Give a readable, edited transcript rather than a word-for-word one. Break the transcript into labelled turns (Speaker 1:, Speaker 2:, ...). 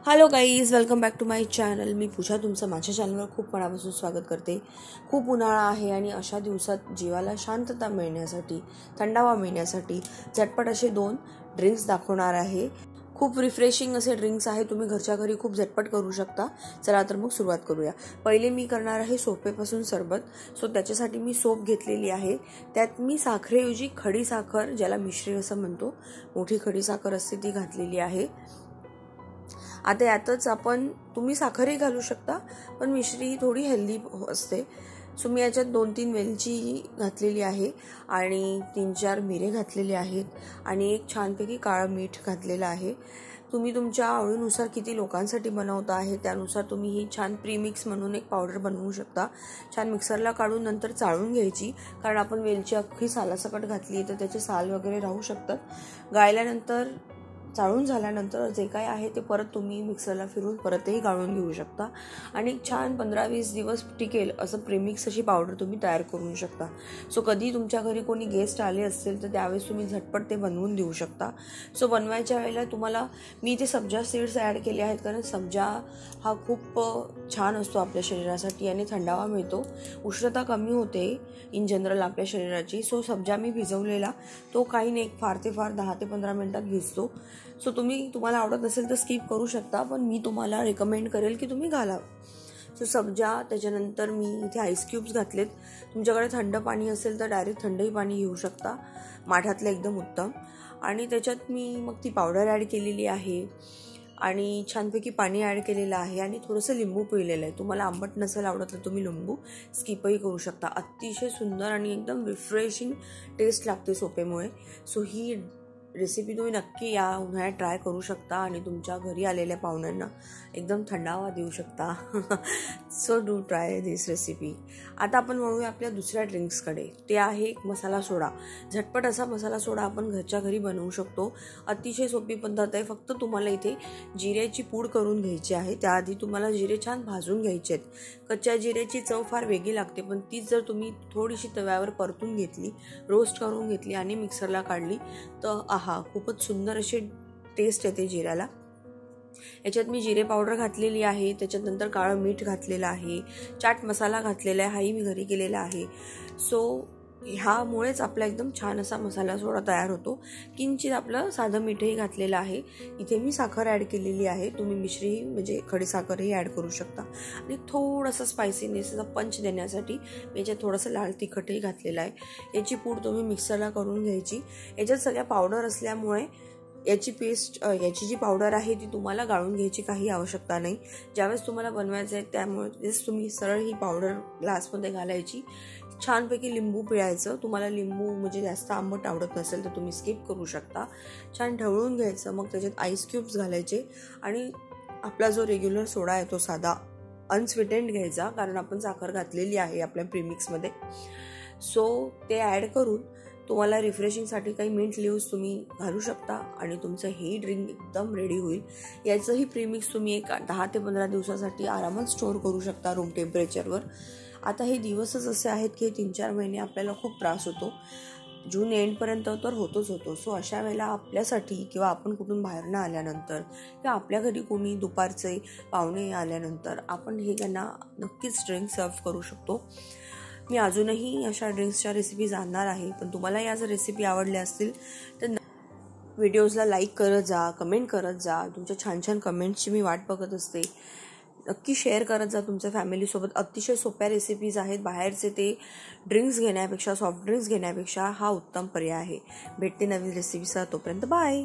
Speaker 1: Hello guys, welcome back to my channel. मी पूजा तुमचं माझ्या चॅनलवर खूप मनापासून स्वागत करते. खूप उन्हाळा आहे आणि अशा दिवसात जीवाला शांतता मिळण्यासाठी, थंडावा मिळण्यासाठी झटपट असे 2 ड्रिंक्स दाखवणार आहे. खूप रिफ्रेशिंग असे ड्रिंक्स आहे, तुम्ही घरच्या घरी खूप झटपट करू शकता. चला तर मग सुरुवात करूया. पहिले मी करणार आहे सोपेपासून सरबत. सो त्याच्यासाठी मी सोप घेतलेली आहे. त्यात मी साखरेऐवजी खडी साखर, ज्याला मिश्री असं म्हणतो, मोठी खडी साखर असते ती घातलेली आहे. आता यातच तुम्ही साखरही घालू शकता, पण मिश्री थोडी हेल्दी असते. सो मी याच्यात 2-3 वेलची घातलेली आहे आणि 3-4 मिरे घातलेले आहेत आणि एक छानपैकी काळं मीठ घातलेलं आहे. तुम्ही तुमच्या आवडीनुसार किती लोकांसाठी बनवता आहे त्यानुसार तुम्ही ही छान प्रीमिक्स म्हणून एक पावडर बनवू शकता. छान मिक्सरला काढून नंतर चाळून घ्यायची, कारण आपण वेलची अख्खी सालासकट घातली तर त्याचे साल वगैरे राहू शकतात. गाळल्यानंतर, चाळून झाल्यानंतर जे काय आहे ते परत तुम्ही मिक्सरला फिरून परतही गाळून घेऊ शकता आणि छान 15-20 दिवस टिकेल असं प्रीमिक्स अशी पावडर तुम्ही तयार करू शकता. सो कधी तुमच्या घरी कोणी गेस्ट आले असतील तर त्यावेळेस तुम्ही झटपट ते बनवून देऊ शकता. सो बनवायच्या वेळेला तुम्हाला मी इथे सब्जा सीड्स ॲड केले आहेत, कारण सब्जा हा खूप छान असतो आपल्या शरीरासाठी आणि थंडावा मिळतो. उष्णता कमी होते इन जनरल आपल्या शरीराची. सो सब्जा मी भिजवलेला तो काही नाही, फार ते फार 10 ते 15 मिनिटात भिजतो. सो तुम्हाला आवडत नसेल तर स्किप करू शकता, पण मी तुम्हाला रेकमेंड करेल की तुम्ही घाला. सो सब्जा, त्याच्यानंतर मी इथे आईस क्यूब्स घातलेत. तुमच्याकडे थंड पाणी असेल तर डायरेक्ट थंडही पाणी घेऊ शकता, माठातलं एकदम उत्तम. आणि त्याच्यात मी मग ती पावडर ॲड केलेली आहे आणि छानपैकी पाणी ॲड केलेलं आहे आणि थोडंसं लिंबू पिळलेलं आहे. तुम्हाला आंबट नसेल आवडत तर तुम्ही लिंबू स्किपही करू शकता. अतिशय सुंदर आणि एकदम रिफ्रेशिंग टेस्ट लागते सोपेमुळे. सो ही रेसिपी तुम्ही नक्की या उन्हाळ्यात ट्राय करू शकता आणि तुमच्या घरी आलेल्या पाहुण्यांना एकदम थंडावा देऊ शकता. So do try this recipe. आता आपण वळूया आपल्या दुसऱ्या ड्रिंक्सकडे. ते आहे एक मसाला सोडा. झटपट असा मसाला सोडा आपण घरच्या घरी बनवू शकतो. अतिशय सोपी पद्धत आहे. फक्त तुम्हाला इथे जिऱ्याची पूड करून घ्यायची आहे. त्याआधी तुम्हाला जिरे छान भाजून घ्यायचे आहेत. कच्च्या जिऱ्याची चव फार वेगळी लागते, पण तीच जर तुम्ही थोडीशी तव्यावर परतून घेतली, रोस्ट करून घेतली आणि मिक्सरला काढली तर खूपच सुंदर अशी टेस्ट येते जिऱ्याला. याच्यात मी जिरे पावडर घातलेली आहे, त्याच्यात नंतर काळं मीठ घातलेलं आहे, चाट मसाला घातलेला आहे, हाही मी घरी केलेला आहे. सो ह्यामुळेच आपला एकदम छान असा मसाला सोडा तयार होतो. किंचित आपलं साधं मीठही घातलेलं आहे. इथे मी साखर ॲड केलेली आहे. तुम्ही मिश्री म्हणजे खडी साखरही ॲड करू शकता. आणि थोडंसं स्पायसीनेसचा पंच देण्यासाठी मी याच्यात थोडंसं लाल तिखटही घातलेलं आहे. याची पूड तुम्ही मिक्सरला करून घ्यायची. याच्यात सगळ्या पावडर असल्यामुळे याची जी पावडर आहे ती तुम्हाला गाळून घ्यायची काही आवश्यकता नाही. ज्यावेळेस तुम्हाला बनवायचं आहे त्यामुळे तुम्ही सरळ ही पावडर ग्लासमध्ये घालायची. छानपैकी लिंबू पिळायचं. तुम्हाला लिंबू म्हणजे जास्त आंबट आवडत नसेल तर तुम्ही स्किप करू शकता. छान ढवळून घ्यायचं. मग त्याच्यात आईस क्यूब्स घालायचे आणि आपला जो रेग्युलर सोडा आहे तो साधा अनस्वीटेंड घ्यायचा, कारण आपण साखर घातलेली आहे आपल्या प्रीमिक्समध्ये. सो ते ॲड करून तुम्हाला रिफ्रेशिंगसाठी काही मिंट लिव्स तुम्ही घालू शकता आणि तुमचं हे ड्रिंक एकदम रेडी होईल. याचंही प्रीमिक्स तुम्ही एक 10 ते 15 दिवसासाठी आरामात स्टोअर करू शकता रूम टेम्परेचरवर. आता हे दिवसच असे आहेत की 3-4 महिने आपल्याला खूप त्रास होतो. जून एंडपर्यंत तर होतो. सो अशा वेळेला आपल्यासाठी किंवा आपण कुठून बाहेरनं आल्यानंतर किंवा आपल्या घरी कोणी दुपारचे पाहुणे आल्यानंतर आपण हे त्यांना नक्कीच ड्रिंक सर्व करू शकतो. मी अजूनही अशा ड्रिंक्सच्या रेसिपीज आणणार आहे, पण तुम्हाला या जर रेसिपी आवडल्या असतील तर व्हिडिओजला लाईक करत जा, कमेंट करत जा. तुमच्या छान छान कमेंट्सची मी वाट बघत असते. नक्की शेअर करत जा तुमच्या फॅमिलीसोबत. अतिशय सोप्या रेसिपीज आहेत. बाहेरचे ते ड्रिंक्स घेण्यापेक्षा, सॉफ्ट ड्रिंक्स घेण्यापेक्षा हा उत्तम पर्याय आहे. भेटते नवीन रेसिपीसह. तोपर्यंत बाय.